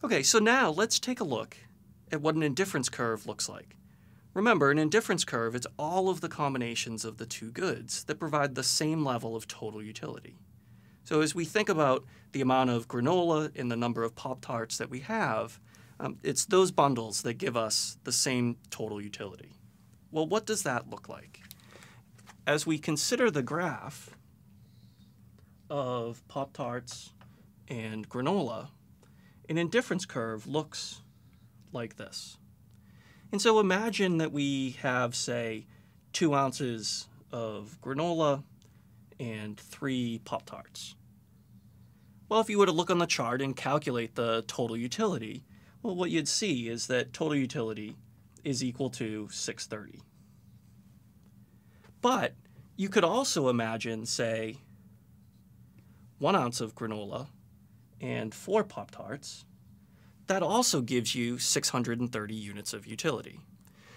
Okay, so now let's take a look at what an indifference curve looks like. Remember, an indifference curve is all of the combinations of the two goods that provide the same level of total utility. So as we think about the amount of granola and the number of Pop-Tarts that we have, it's those bundles that give us the same total utility. Well, what does that look like? As we consider the graph of Pop-Tarts and granola, an indifference curve looks like this. And so imagine that we have, say, 2 ounces of granola and 3 Pop-Tarts. Well, if you were to look on the chart and calculate the total utility, well, what you'd see is that total utility is equal to 630. But you could also imagine, say, 1 ounce of granola and 4 Pop-Tarts. That also gives you 630 units of utility.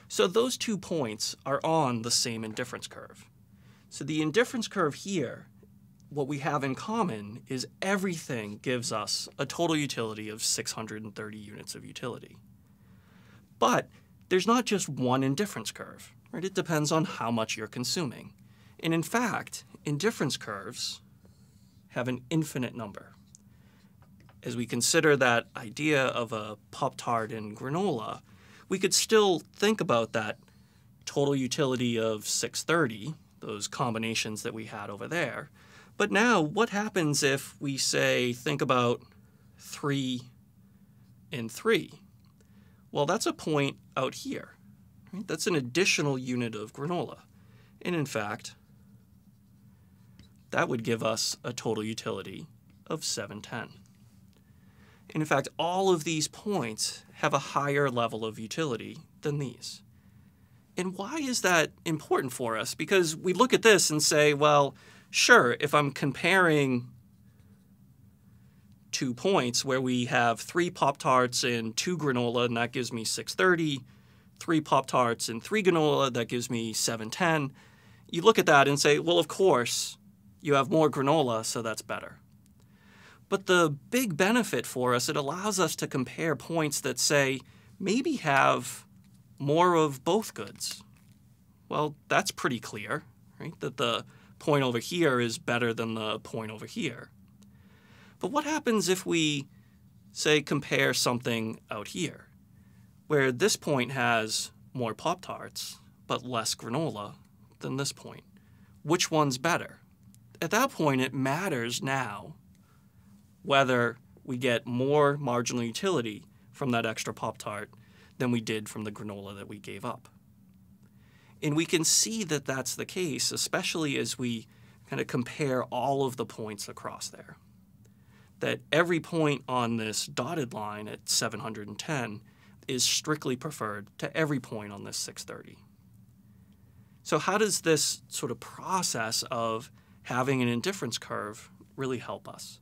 So those 2 points are on the same indifference curve. So the indifference curve here, what we have in common is everything gives us a total utility of 630 units of utility. But there's not just one indifference curve, right? It depends on how much you're consuming. And in fact, indifference curves have an infinite number. As we consider that idea of a Pop-Tart and granola, we could still think about that total utility of 630, those combinations that we had over there. But now, what happens if we, say, think about 3 and 3? Well, that's a point out here. Right? That's an additional unit of granola. And in fact, that would give us a total utility of 710. And in fact, all of these points have a higher level of utility than these. And why is that important for us? Because we look at this and say, well, sure, if I'm comparing 2 points where we have 3 Pop-Tarts and 2 granola, and that gives me 630, 3 Pop-Tarts and 3 granola, that gives me 710. You look at that and say, well, of course, you have more granola, so that's better. But the big benefit for us, it allows us to compare points that, say, maybe have more of both goods. Well, that's pretty clear, right? That the point over here is better than the point over here. But what happens if we, say, compare something out here, where this point has more Pop-Tarts but less granola than this point? Which one's better? At that point, it matters now whether we get more marginal utility from that extra Pop-Tart than we did from the granola that we gave up. And we can see that that's the case, especially as we kind of compare all of the points across there. That every point on this dotted line at 710 is strictly preferred to every point on this 630. So how does this sort of process of having an indifference curve really help us?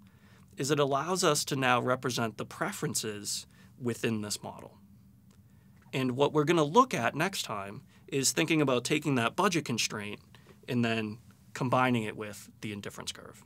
Is it allows us to now represent the preferences within this model. And what we're going to look at next time is thinking about taking that budget constraint and then combining it with the indifference curve.